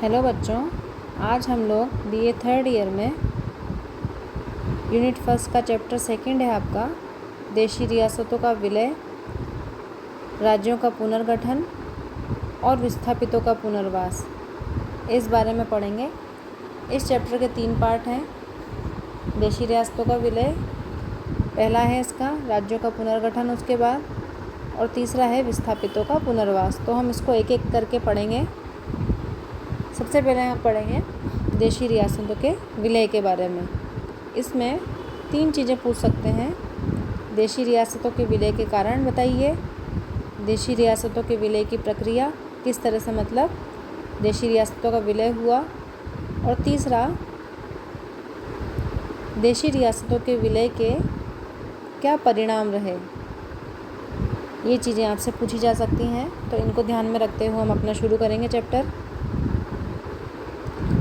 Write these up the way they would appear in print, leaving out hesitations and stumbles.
Hello बच्चों, आज हम लोग बीए थर्ड ईयर में यूनिट फर्स्ट का चैप्टर सेकंड है आपका देशी रियासतों का विलय, राज्यों का पुनर्गठन और विस्थापितों का पुनर्वास, इस बारे में पढ़ेंगे। इस चैप्टर के 3 पार्ट हैं। देशी रियासतों का विलय पहला है, इसका राज्यों का पुनर्गठन उसके बाद, और तीसरा है विस्थापितों का पुनर्वास। तो हम इसको एक एक करके पढ़ेंगे। सबसे पहले हम पढ़ेंगे देशी रियासतों के विलय के बारे में। इसमें 3 चीज़ें पूछ सकते हैं। देशी रियासतों के विलय के कारण बताइए, देशी रियासतों के विलय की प्रक्रिया किस तरह से, मतलब देशी रियासतों का विलय हुआ, और तीसरा देशी रियासतों के विलय के क्या परिणाम रहे। ये चीज़ें आपसे पूछी जा सकती हैं, तो इनको ध्यान में रखते हुए हम अपना शुरू करेंगे चैप्टर।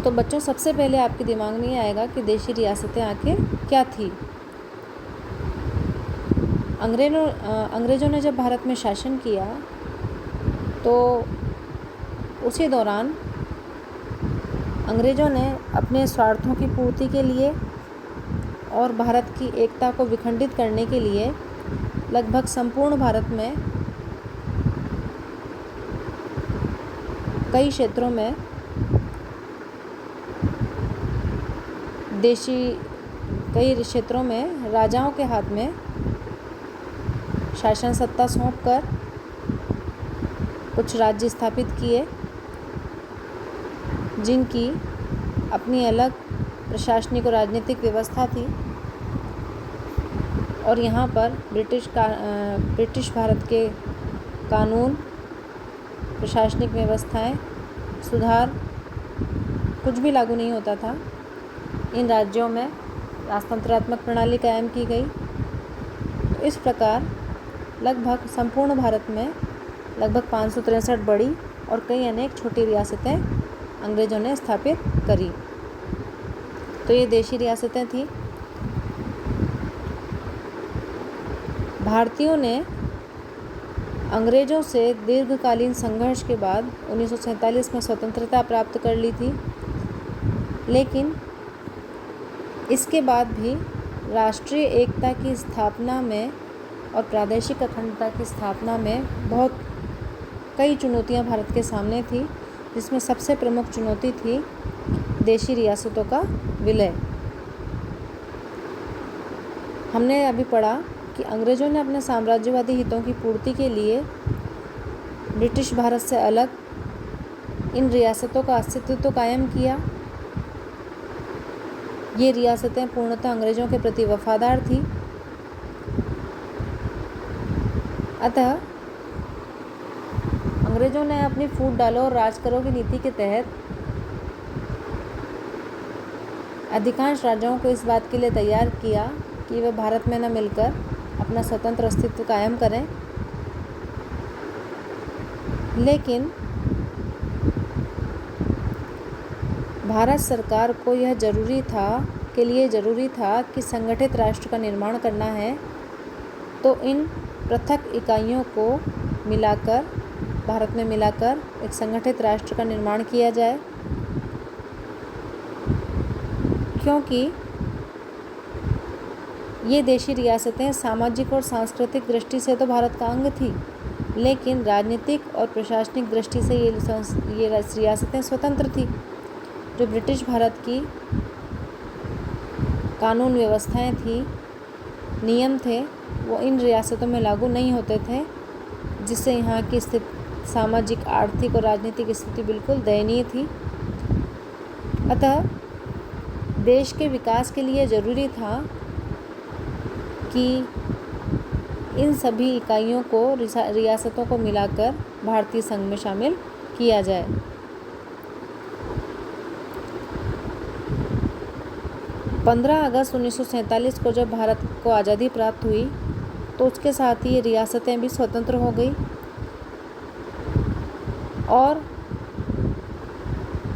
तो बच्चों, सबसे पहले आपके दिमाग में ये आएगा कि देशी रियासतें आखिर क्या थी। अंग्रेज़ों ने जब भारत में शासन किया तो उसी दौरान अंग्रेज़ों ने अपने स्वार्थों की पूर्ति के लिए और भारत की एकता को विखंडित करने के लिए लगभग संपूर्ण भारत में कई क्षेत्रों में राजाओं के हाथ में शासन सत्ता सौंपकर कुछ राज्य स्थापित किए, जिनकी अपनी अलग प्रशासनिक और राजनीतिक व्यवस्था थी। और यहाँ पर ब्रिटिश भारत के कानून, प्रशासनिक व्यवस्थाएं, सुधार कुछ भी लागू नहीं होता था। इन राज्यों में राजतंत्रात्मक प्रणाली कायम की गई। तो इस प्रकार लगभग संपूर्ण भारत में लगभग 563 बड़ी और कई अनेक छोटी रियासतें अंग्रेज़ों ने स्थापित करी। तो ये देशी रियासतें थी। भारतीयों ने अंग्रेज़ों से दीर्घकालीन संघर्ष के बाद 1947 में स्वतंत्रता प्राप्त कर ली थी, लेकिन इसके बाद भी राष्ट्रीय एकता की स्थापना में और प्रादेशिक अखंडता की स्थापना में बहुत कई चुनौतियां भारत के सामने थी, जिसमें सबसे प्रमुख चुनौती थी देशी रियासतों का विलय। हमने अभी पढ़ा कि अंग्रेज़ों ने अपने साम्राज्यवादी हितों की पूर्ति के लिए ब्रिटिश भारत से अलग इन रियासतों का अस्तित्व तो कायम किया। ये रियासतें पूर्णतः अंग्रेज़ों के प्रति वफादार थी। अतः अंग्रेज़ों ने अपनी फूट डालो और राज करो की नीति के तहत अधिकांश राजाओं को इस बात के लिए तैयार किया कि वे भारत में न मिलकर अपना स्वतंत्र अस्तित्व कायम करें। लेकिन भारत सरकार को यह ज़रूरी था कि संगठित राष्ट्र का निर्माण करना है, तो इन पृथक इकाइयों को भारत में मिलाकर एक संगठित राष्ट्र का निर्माण किया जाए, क्योंकि ये देशी रियासतें सामाजिक और सांस्कृतिक दृष्टि से तो भारत का अंग थी, लेकिन राजनीतिक और प्रशासनिक दृष्टि से ये रियासतें स्वतंत्र थी। जो ब्रिटिश भारत की कानून व्यवस्थाएं थी, नियम थे, वो इन रियासतों में लागू नहीं होते थे, जिससे यहाँ की सामाजिक, आर्थिक और राजनीतिक स्थिति बिल्कुल दयनीय थी। अतः देश के विकास के लिए ज़रूरी था कि इन सभी इकाइयों को, रियासतों को मिलाकर भारतीय संघ में शामिल किया जाए। 15 अगस्त 1947 को जब भारत को आज़ादी प्राप्त हुई, तो उसके साथ ही ये रियासतें भी स्वतंत्र हो गई। और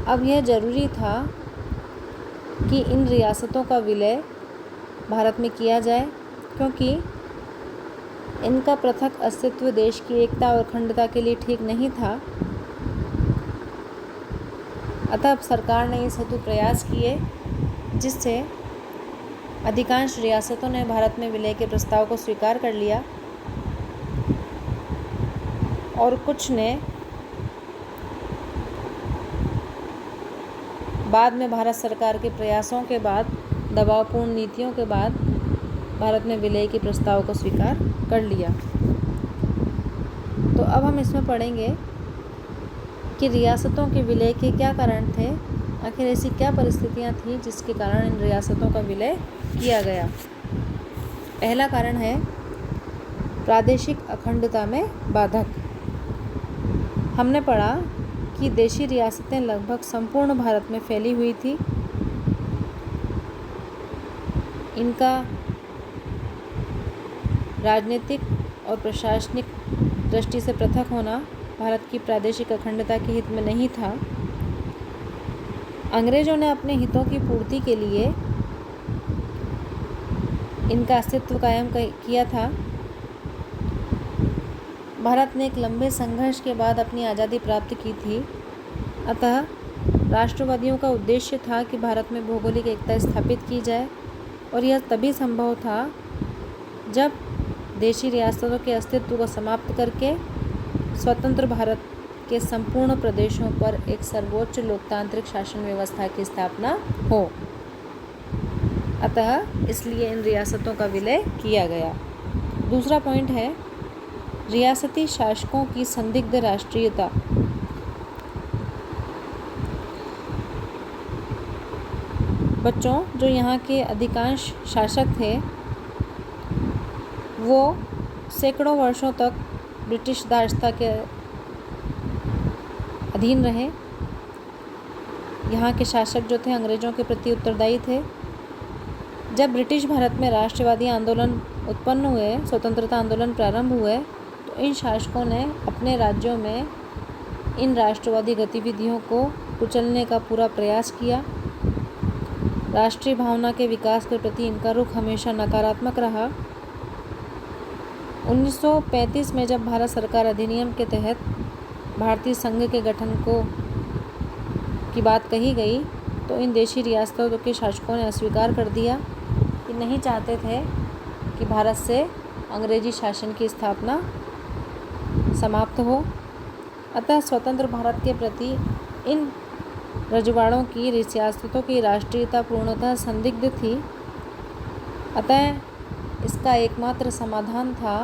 अब यह ज़रूरी था कि इन रियासतों का विलय भारत में किया जाए, क्योंकि इनका पृथक अस्तित्व देश की एकता और अखंडता के लिए ठीक नहीं था। अतः अब सरकार ने इस हेतु प्रयास किए, जिससे अधिकांश रियासतों ने भारत में विलय के प्रस्ताव को स्वीकार कर लिया और कुछ ने बाद में भारत सरकार के प्रयासों के बाद, दबावपूर्ण नीतियों के बाद भारत में विलय के प्रस्ताव को स्वीकार कर लिया। तो अब हम इसमें पढ़ेंगे कि रियासतों के विलय के क्या कारण थे, आखिर ऐसी क्या परिस्थितियां थीं जिसके कारण इन रियासतों का विलय किया गया। पहला कारण है प्रादेशिक अखंडता में बाधक। हमने पढ़ा कि देशी रियासतें लगभग संपूर्ण भारत में फैली हुई थी। इनका राजनीतिक और प्रशासनिक दृष्टि से पृथक होना भारत की प्रादेशिक अखंडता के हित में नहीं था। अंग्रेजों ने अपने हितों की पूर्ति के लिए इनका अस्तित्व कायम किया था। भारत ने एक लंबे संघर्ष के बाद अपनी आज़ादी प्राप्त की थी। अतः राष्ट्रवादियों का उद्देश्य था कि भारत में भौगोलिक एकता स्थापित की जाए, और यह तभी संभव था जब देशी रियासतों के अस्तित्व को समाप्त करके स्वतंत्र भारत के संपूर्ण प्रदेशों पर एक सर्वोच्च लोकतांत्रिक शासन व्यवस्था की स्थापना हो। अतः इसलिए इन रियासतों का विलय किया गया। दूसरा पॉइंट है रियासती शासकों की संदिग्ध राष्ट्रीयता। बच्चों, जो यहाँ के अधिकांश शासक थे वो सैकड़ों वर्षों तक ब्रिटिश दासता के अधीन रहे। यहाँ के शासक जो थे अंग्रेज़ों के प्रति उत्तरदायी थे। जब ब्रिटिश भारत में राष्ट्रवादी आंदोलन उत्पन्न हुए, स्वतंत्रता आंदोलन प्रारंभ हुए, तो इन शासकों ने अपने राज्यों में इन राष्ट्रवादी गतिविधियों को कुचलने का पूरा प्रयास किया। राष्ट्रीय भावना के विकास के प्रति इनका रुख हमेशा नकारात्मक रहा। 1935 में जब भारत सरकार अधिनियम के तहत भारतीय संघ के गठन की बात कही गई, तो इन देशी रियासतों के शासकों ने अस्वीकार कर दिया कि नहीं चाहते थे कि भारत से अंग्रेजी शासन की स्थापना समाप्त हो। अतः स्वतंत्र भारत के प्रति इन रजवाड़ों की रियासतों की राष्ट्रीयता पूर्णतः संदिग्ध थी। अतः इसका एकमात्र समाधान था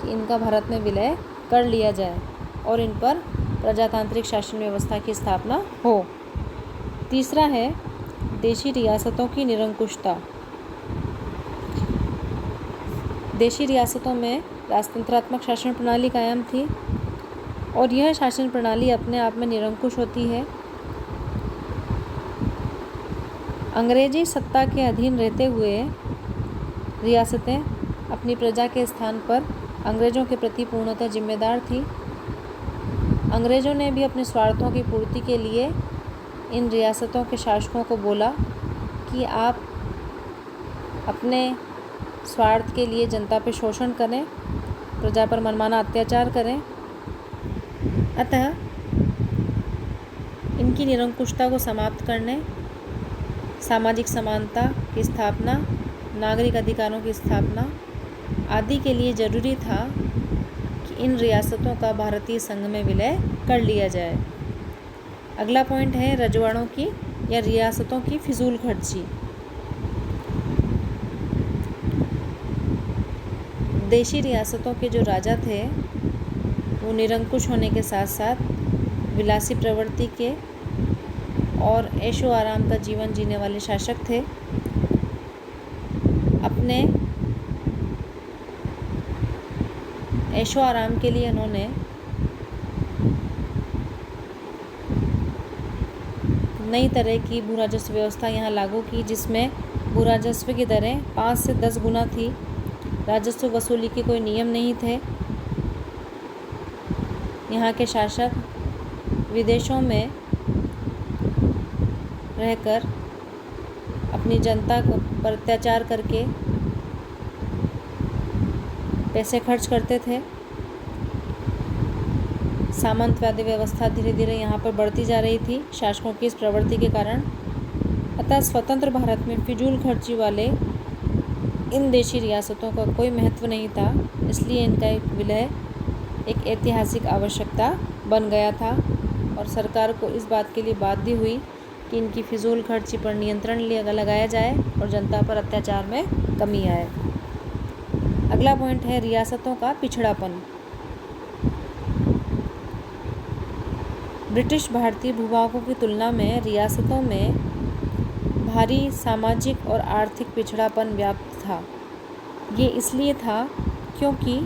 कि इनका भारत में विलय कर लिया जाए और इन पर प्रजातांत्रिक शासन व्यवस्था की स्थापना हो। तीसरा है देशी रियासतों की निरंकुशता। देशी रियासतों में राजतंत्रात्मक शासन प्रणाली कायम थी और यह शासन प्रणाली अपने आप में निरंकुश होती है। अंग्रेजी सत्ता के अधीन रहते हुए रियासतें अपनी प्रजा के स्थान पर अंग्रेज़ों के प्रति पूर्णतः जिम्मेदार थी। अंग्रेज़ों ने भी अपने स्वार्थों की पूर्ति के लिए इन रियासतों के शासकों को बोला कि आप अपने स्वार्थ के लिए जनता पर शोषण करें, प्रजा पर मनमाना अत्याचार करें। अतः इनकी निरंकुशता को समाप्त करने, सामाजिक समानता की स्थापना, नागरिक अधिकारों की स्थापना आदि के लिए ज़रूरी था कि इन रियासतों का भारतीय संघ में विलय कर लिया जाए। अगला पॉइंट है रजवाड़ों की या रियासतों की फिजूल खर्ची। देशी रियासतों के जो राजा थे वो निरंकुश होने के साथ साथ विलासी प्रवृत्ति के और ऐशो आराम का जीवन जीने वाले शासक थे। अपने ऐशो आराम के लिए उन्होंने नई तरह की भू राजस्व व्यवस्था यहाँ लागू की, जिसमें भू राजस्व की दरें 5 से 10 गुना थी। राजस्व वसूली के कोई नियम नहीं थे। यहाँ के शासक विदेशों में रहकर अपनी जनता पर अत्याचार करके पैसे खर्च करते थे। सामंतवादी व्यवस्था धीरे धीरे यहाँ पर बढ़ती जा रही थी शासकों की इस प्रवृत्ति के कारण। अतः स्वतंत्र भारत में फिजूल खर्ची वाले इन देशी रियासतों का कोई महत्व नहीं था, इसलिए इनका एक विलय एक ऐतिहासिक आवश्यकता बन गया था और सरकार को इस बात के लिए बाध्य हुई कि इनकी फिजूल खर्ची पर नियंत्रण लगाया जाए और जनता पर अत्याचार में कमी आए। अगला पॉइंट है रियासतों का पिछड़ापन। ब्रिटिश भारतीय भूभागों की तुलना में रियासतों में भारी सामाजिक और आर्थिक पिछड़ापन व्याप्त था। ये इसलिए था क्योंकि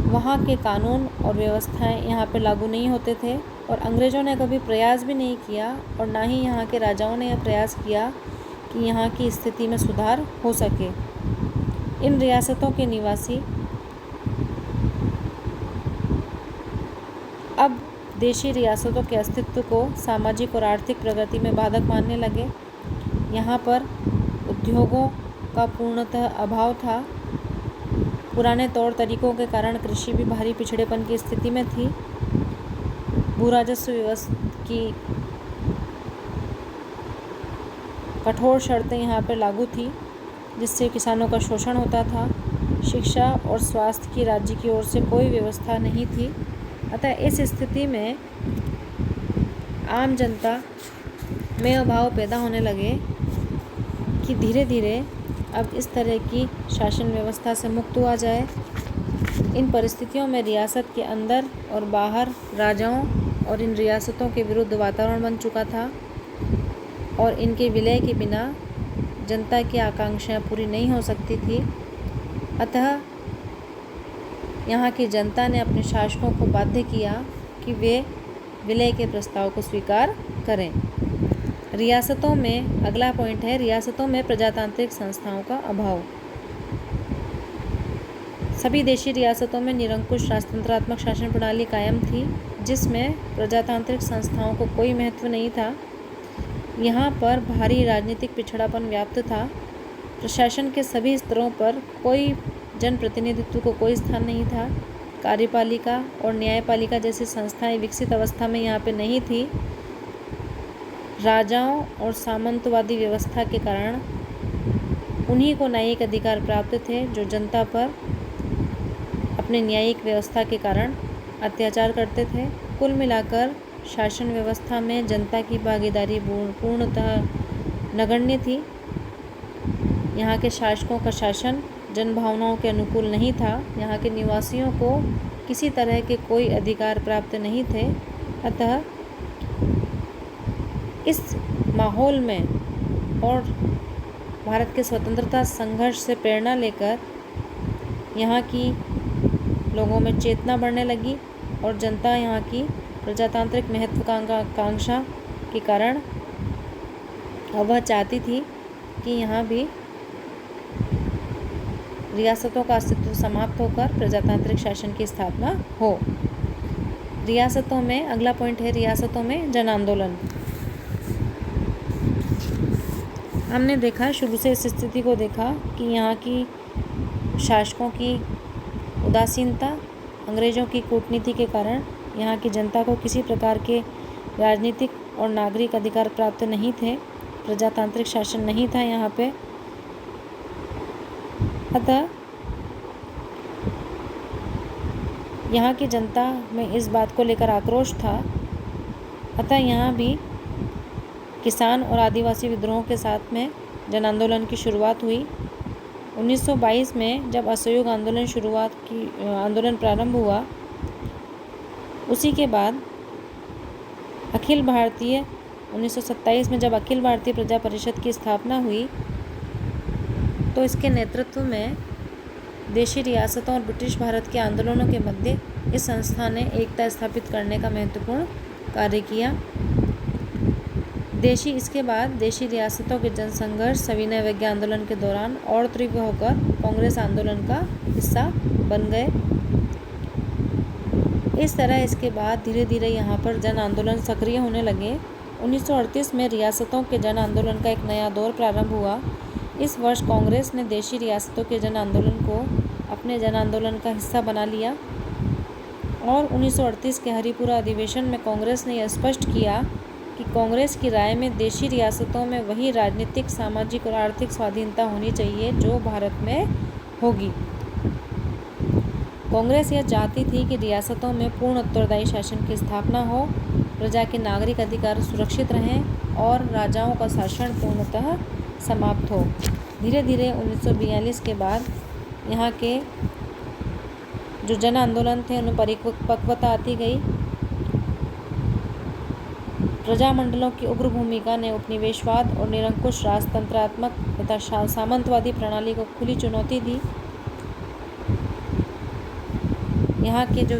वहाँ के कानून और व्यवस्थाएं यहाँ पर लागू नहीं होते थे और अंग्रेज़ों ने कभी प्रयास भी नहीं किया और ना ही यहाँ के राजाओं ने यह प्रयास किया कि यहाँ की स्थिति में सुधार हो सके। इन रियासतों के निवासी अब देशी रियासतों के अस्तित्व को सामाजिक और आर्थिक प्रगति में बाधक मानने लगे। यहाँ पर उद्योगों का पूर्णतः अभाव था। पुराने तौर तरीकों के कारण कृषि भी भारी पिछड़ेपन की स्थिति में थी। भूराजस्व व्यवस्था की कठोर शर्तें यहाँ पर लागू थी, जिससे किसानों का शोषण होता था। शिक्षा और स्वास्थ्य की राज्य की ओर से कोई व्यवस्था नहीं थी। अतः इस स्थिति में आम जनता में अभाव पैदा होने लगे कि धीरे धीरे अब इस तरह की शासन व्यवस्था से मुक्त हुआ जाए। इन परिस्थितियों में रियासत के अंदर और बाहर राजाओं और इन रियासतों के विरुद्ध वातावरण बन चुका था और इनके विलय के बिना जनता की आकांक्षाएं पूरी नहीं हो सकती थी। अतः यहाँ की जनता ने अपने शासकों को बाध्य किया कि वे विलय के प्रस्ताव को स्वीकार करें। रियासतों में अगला पॉइंट है रियासतों में प्रजातांत्रिक संस्थाओं का अभाव। सभी देशी रियासतों में निरंकुश राजतंत्रात्मक शासन प्रणाली कायम थी, जिसमें प्रजातांत्रिक संस्थाओं को कोई महत्व नहीं था। यहाँ पर भारी राजनीतिक पिछड़ापन व्याप्त था। प्रशासन के सभी स्तरों पर कोई जनप्रतिनिधित्व को कोई स्थान नहीं था। कार्यपालिका और न्यायपालिका जैसी संस्थाएं विकसित अवस्था में यहाँ पे नहीं थी। राजाओं और सामंतवादी व्यवस्था के कारण उन्हीं को न्यायिक अधिकार प्राप्त थे, जो जनता पर अपने न्यायिक व्यवस्था के कारण अत्याचार करते थे। कुल मिलाकर शासन व्यवस्था में जनता की भागीदारी पूर्णतः नगण्य थी। यहाँ के शासकों का शासन जनभावनाओं के अनुकूल नहीं था। यहाँ के निवासियों को किसी तरह के कोई अधिकार प्राप्त नहीं थे। अतः इस माहौल में और भारत के स्वतंत्रता संघर्ष से प्रेरणा लेकर यहाँ की लोगों में चेतना बढ़ने लगी और जनता यहाँ की प्रजातांत्रिक महत्वाकांक्षा के कारण वह चाहती थी कि यहाँ भी रियासतों का अस्तित्व समाप्त होकर प्रजातांत्रिक शासन की स्थापना हो। रियासतों में अगला पॉइंट है रियासतों में जन आंदोलन। हमने देखा शुरू से इस स्थिति को देखा कि यहाँ की शासकों की उदासीनता, अंग्रेज़ों की कूटनीति के कारण यहाँ की जनता को किसी प्रकार के राजनीतिक और नागरिक अधिकार प्राप्त नहीं थे। प्रजातांत्रिक शासन नहीं था यहाँ पे। अतः यहाँ की जनता में इस बात को लेकर आक्रोश था। अतः यहाँ भी किसान और आदिवासी विद्रोह के साथ में जन आंदोलन की शुरुआत हुई। 1922 में जब असहयोग आंदोलन प्रारंभ हुआ, उसी के बाद अखिल भारतीय 1927 में जब अखिल भारतीय प्रजा परिषद की स्थापना हुई, तो इसके नेतृत्व में देशी रियासतों और ब्रिटिश भारत के आंदोलनों के मध्य इस संस्था ने एकता स्थापित करने का महत्वपूर्ण कार्य किया। इसके बाद देशी रियासतों के जनसंघर्ष सविनय अवज्ञा आंदोलन के दौरान और तीव्र होकर कांग्रेस आंदोलन का हिस्सा बन गए। इस तरह इसके बाद धीरे धीरे यहाँ पर जन आंदोलन सक्रिय होने लगे। 1938 में रियासतों के जन आंदोलन का एक नया दौर प्रारंभ हुआ। इस वर्ष कांग्रेस ने देशी रियासतों के जन आंदोलन को अपने जन आंदोलन का हिस्सा बना लिया और 1938 के हरिपुरा अधिवेशन में कांग्रेस ने यह स्पष्ट किया कि कांग्रेस की राय में देशी रियासतों में वही राजनीतिक, सामाजिक और आर्थिक स्वाधीनता होनी चाहिए जो भारत में होगी। कांग्रेस यह चाहती थी कि रियासतों में पूर्ण उत्तरदायी शासन की स्थापना हो, प्रजा के नागरिक अधिकार सुरक्षित रहें और राजाओं का शासन पूर्णतः समाप्त हो। धीरे धीरे 1942 के बाद यहाँ के जो जन आंदोलन थे उनमें परिपक्वता आती गई। प्रजामंडलों की उग्र भूमिका ने उपनिवेशवाद और निरंकुश राजतंत्रात्मक तथा सामंतवादी प्रणाली को खुली चुनौती दी। यहाँ के जो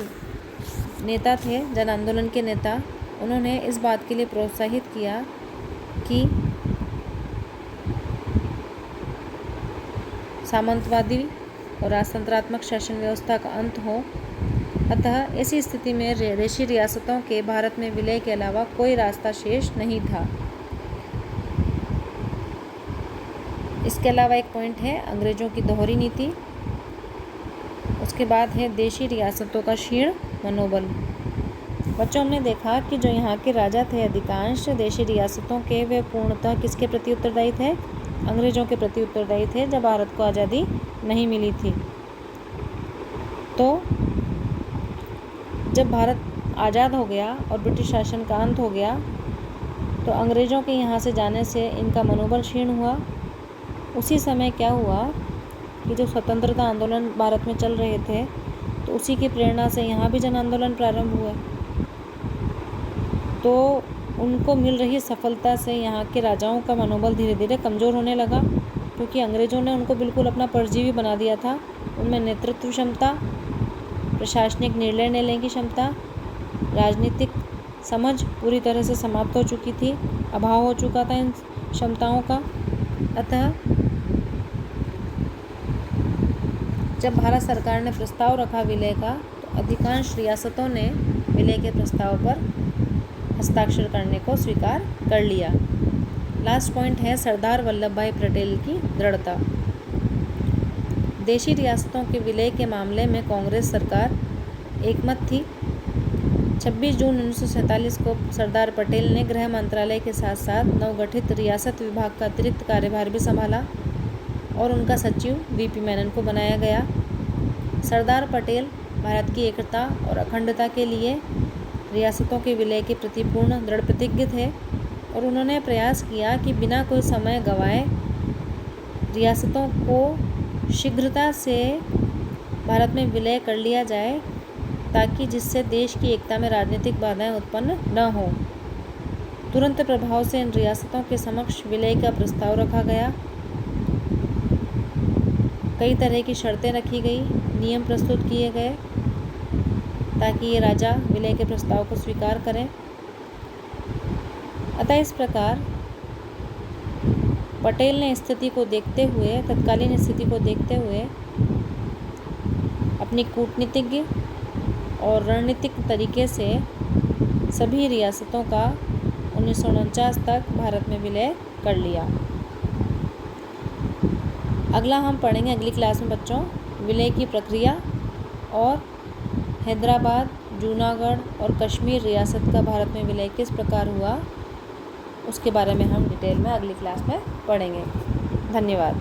नेता थे, जन आंदोलन के नेता, उन्होंने इस बात के लिए प्रोत्साहित किया कि सामंतवादी और राजतंत्रात्मक शासन व्यवस्था का अंत हो। अतः ऐसी स्थिति में देशी रियासतों के भारत में विलय के अलावा कोई रास्ता शेष नहीं था। इसके अलावा एक पॉइंट है अंग्रेजों की दोहरी नीति। उसके बाद है देशी रियासतों का क्षीण मनोबल। बच्चों, हमने देखा कि जो यहाँ के राजा थे अधिकांश देशी रियासतों के, वे पूर्णतः किसके प्रति उत्तरदायी थे? अंग्रेजों के प्रति उत्तरदायी थे जब भारत को आज़ादी नहीं मिली थी। तो जब भारत आज़ाद हो गया और ब्रिटिश शासन का अंत हो गया तो अंग्रेज़ों के यहाँ से जाने से इनका मनोबल क्षीण हुआ। उसी समय क्या हुआ कि जो स्वतंत्रता आंदोलन भारत में चल रहे थे तो उसी की प्रेरणा से यहाँ भी जन आंदोलन प्रारंभ हुए। तो उनको मिल रही सफलता से यहाँ के राजाओं का मनोबल धीरे धीरे कमज़ोर होने लगा, क्योंकि अंग्रेज़ों ने उनको बिल्कुल अपना परजीवी बना दिया था। उनमें नेतृत्व क्षमता, प्रशासनिक निर्णय लेने की क्षमता, राजनीतिक समझ पूरी तरह से समाप्त हो चुकी थी, अभाव हो चुका था इन क्षमताओं का। अतः जब भारत सरकार ने प्रस्ताव रखा विलय का, तो अधिकांश रियासतों ने विलय के प्रस्ताव पर हस्ताक्षर करने को स्वीकार कर लिया। लास्ट पॉइंट है सरदार वल्लभ भाई पटेल की दृढ़ता। देशी रियासतों के विलय के मामले में कांग्रेस सरकार एकमत थी। 26 जून 1947 को सरदार पटेल ने गृह मंत्रालय के साथ साथ नवगठित रियासत विभाग का अतिरिक्त कार्यभार भी संभाला और उनका सचिव वीपी मेनन को बनाया गया। सरदार पटेल भारत की एकता और अखंडता के लिए रियासतों के विलय के प्रति पूर्ण दृढ़ प्रतिज्ञ थे और उन्होंने प्रयास किया कि बिना कोई समय गंवाए रियासतों को शीघ्रता से भारत में विलय कर लिया जाए, ताकि जिससे देश की एकता में राजनीतिक बाधाएं उत्पन्न न हो। तुरंत प्रभाव से इन रियासतों के समक्ष विलय का प्रस्ताव रखा गया। कई तरह की शर्तें रखी गई, नियम प्रस्तुत किए गए ताकि ये राजा विलय के प्रस्ताव को स्वीकार करें। अतः इस प्रकार पटेल ने स्थिति को देखते हुए, तत्कालीन स्थिति को देखते हुए अपनी कूटनीतिज्ञ और रणनीतिक तरीके से सभी रियासतों का 1949 तक भारत में विलय कर लिया। अगला हम पढ़ेंगे अगली क्लास में बच्चों विलय की प्रक्रिया और हैदराबाद, जूनागढ़ और कश्मीर रियासत का भारत में विलय किस प्रकार हुआ, उसके बारे में हम डिटेल में अगली क्लास में पढ़ेंगे। धन्यवाद।